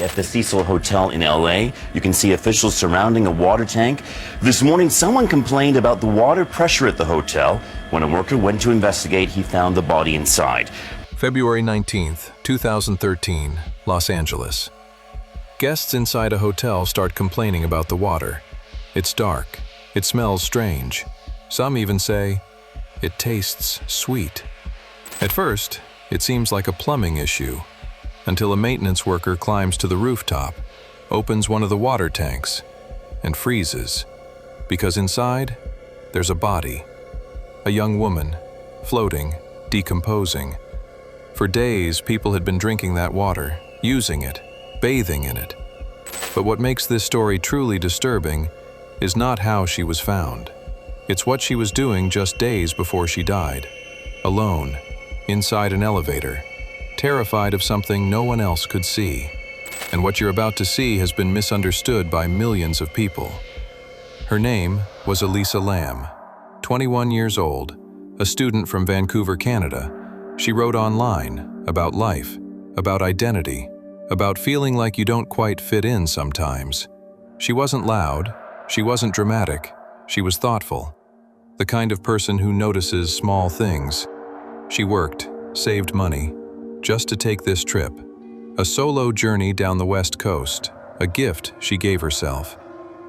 at the Cecil Hotel in LA. You can see officials surrounding a water tank. This morning, someone complained about the water pressure at the hotel. When a worker went to investigate, he found the body inside. February 19th, 2013, Los Angeles. Guests inside a hotel start complaining about the water. It's dark. It smells strange. Some even say, it tastes sweet. At first, it seems like a plumbing issue, until a maintenance worker climbs to the rooftop, opens one of the water tanks, and freezes, because inside, there's a body. A young woman, floating, decomposing. For days, people had been drinking that water, using it, bathing in it. But what makes this story truly disturbing is not how she was found. It's what she was doing just days before she died, alone, inside an elevator, terrified of something no one else could see. And what you're about to see has been misunderstood by millions of people. Her name was Elisa Lam, 21 years old, a student from Vancouver, Canada. She wrote online about life, about identity, about feeling like you don't quite fit in sometimes. She wasn't loud, she wasn't dramatic, she was thoughtful, the kind of person who notices small things. She worked, saved money, just to take this trip. A solo journey down the West Coast, a gift she gave herself.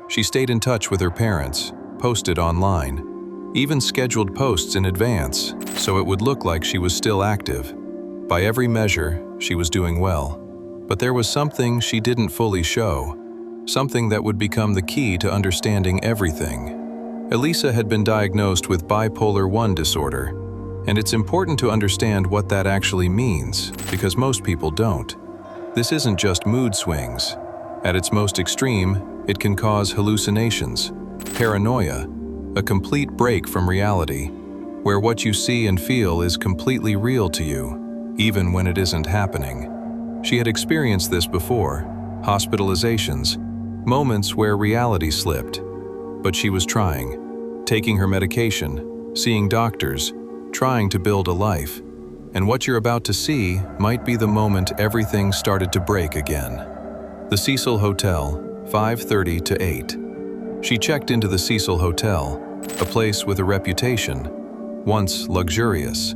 She stayed in touch with her parents, posted online, even scheduled posts in advance so it would look like she was still active. By every measure, she was doing well. But there was something she didn't fully show, something that would become the key to understanding everything. Elisa had been diagnosed with bipolar I disorder, and it's important to understand what that actually means, because most people don't. This isn't just mood swings. At its most extreme, it can cause hallucinations, paranoia, a complete break from reality, where what you see and feel is completely real to you, even when it isn't happening. She had experienced this before, hospitalizations, moments where reality slipped. But she was trying, taking her medication, seeing doctors, trying to build a life. And what you're about to see might be the moment everything started to break again. The Cecil Hotel, 5:30 to 8. She checked into the Cecil Hotel, a place with a reputation, once luxurious,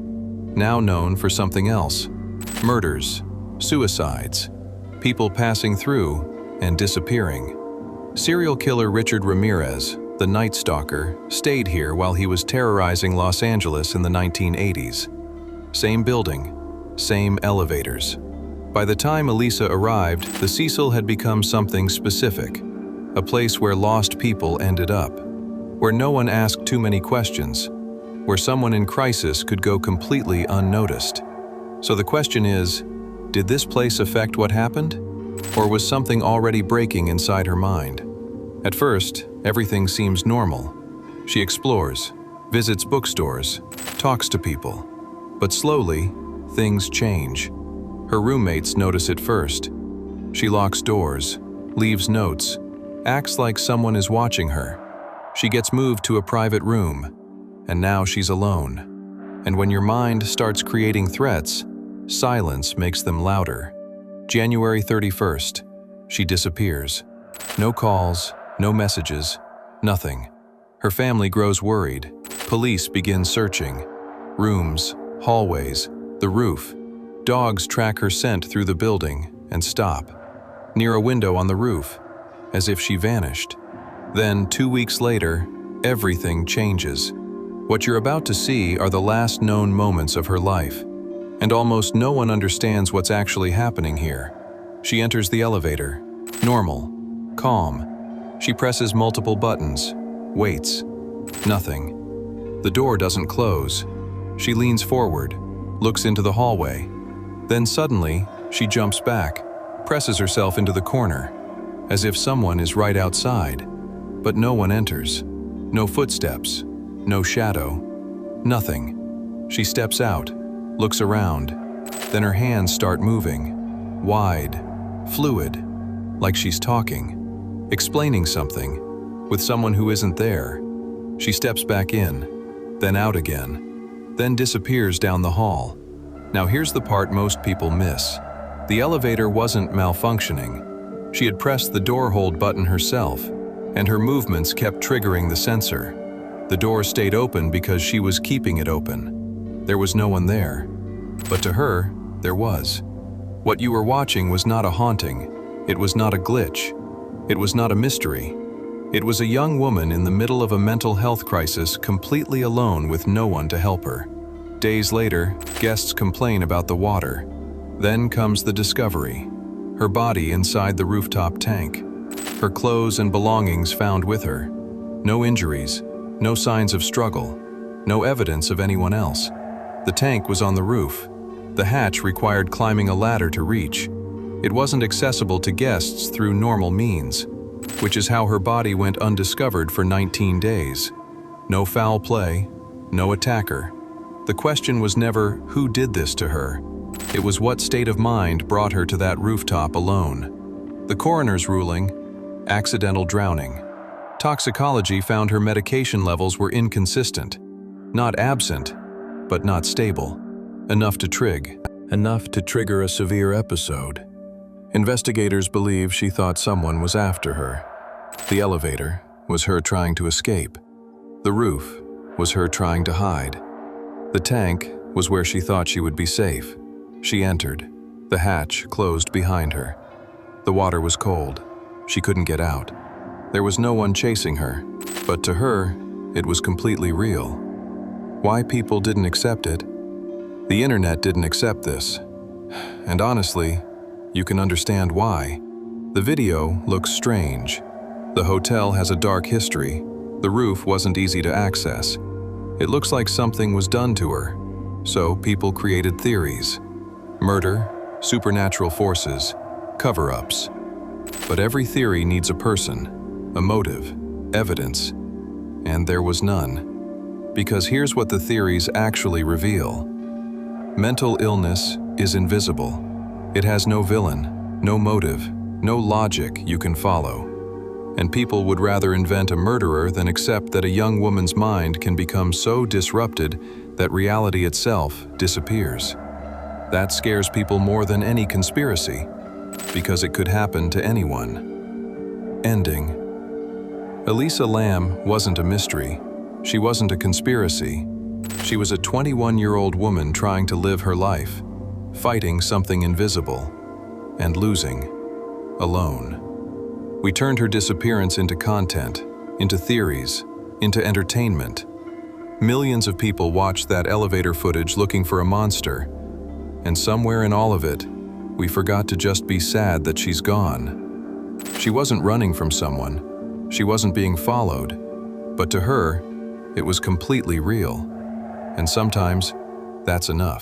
now known for something else: murders, suicides, people passing through and disappearing. Serial killer Richard Ramirez, the Night Stalker, stayed here while he was terrorizing Los Angeles in the 1980s. Same building, same elevators. By the time Elisa arrived, the Cecil had become something specific, a place where lost people ended up, where no one asked too many questions, where someone in crisis could go completely unnoticed. So the question is, did this place affect what happened? Or was something already breaking inside her mind? At first, everything seems normal. She explores, visits bookstores, talks to people. But slowly, things change. Her roommates notice it first. She locks doors, leaves notes, acts like someone is watching her. She gets moved to a private room, and now she's alone. And when your mind starts creating threats, silence makes them louder. January 31st, she disappears. No calls, no messages, nothing. Her family grows worried. Police begin searching. Rooms, hallways, the roof. Dogs track her scent through the building and stop, near a window on the roof, as if she vanished. Then, 2 weeks later, everything changes. What you're about to see are the last known moments of her life. And almost no one understands what's actually happening here. She enters the elevator, normal, calm. She presses multiple buttons, waits, nothing. The door doesn't close. She leans forward, looks into the hallway. Then suddenly, she jumps back, presses herself into the corner, as if someone is right outside. But no one enters. No footsteps, no shadow, nothing. She steps out, looks around, then her hands start moving, wide, fluid, like she's talking, explaining something, with someone who isn't there. She steps back in, then out again, then disappears down the hall. Now here's the part most people miss. The elevator wasn't malfunctioning. She had pressed the door hold button herself, and her movements kept triggering the sensor. The door stayed open because she was keeping it open. There was no one there. But to her, there was. What you were watching was not a haunting. It was not a glitch. It was not a mystery. It was a young woman in the middle of a mental health crisis, completely alone with no one to help her. Days later, guests complain about the water. Then comes the discovery. Her body inside the rooftop tank. Her clothes and belongings found with her. No injuries, no signs of struggle, no evidence of anyone else. The tank was on the roof. The hatch required climbing a ladder to reach. It wasn't accessible to guests through normal means, which is how her body went undiscovered for 19 days. No foul play, no attacker. The question was never, who did this to her? It was what state of mind brought her to that rooftop alone. The coroner's ruling, accidental drowning. Toxicology found her medication levels were inconsistent. Not absent, but not stable. Enough to trigger a severe episode. Investigators believe she thought someone was after her. The elevator was her trying to escape. The roof was her trying to hide. The tank was where she thought she would be safe. She entered. The hatch closed behind her. The water was cold. She couldn't get out. There was no one chasing her, but to her, it was completely real. Why people didn't accept it? The internet didn't accept this. And honestly, you can understand why. The video looks strange. The hotel has a dark history. The roof wasn't easy to access. It looks like something was done to her. So people created theories. Murder, supernatural forces, cover-ups. But every theory needs a person, a motive, evidence. And there was none. Because here's what the theories actually reveal. Mental illness is invisible. It has no villain, no motive, no logic you can follow. And people would rather invent a murderer than accept that a young woman's mind can become so disrupted that reality itself disappears. That scares people more than any conspiracy, because it could happen to anyone. Ending. Elisa Lam wasn't a mystery. She wasn't a conspiracy. She was a 21-year-old woman trying to live her life, fighting something invisible, and losing, alone. We turned her disappearance into content, into theories, into entertainment. Millions of people watched that elevator footage looking for a monster, and somewhere in all of it, we forgot to just be sad that she's gone. She wasn't running from someone. She wasn't being followed. But to her, it was completely real. And sometimes, that's enough.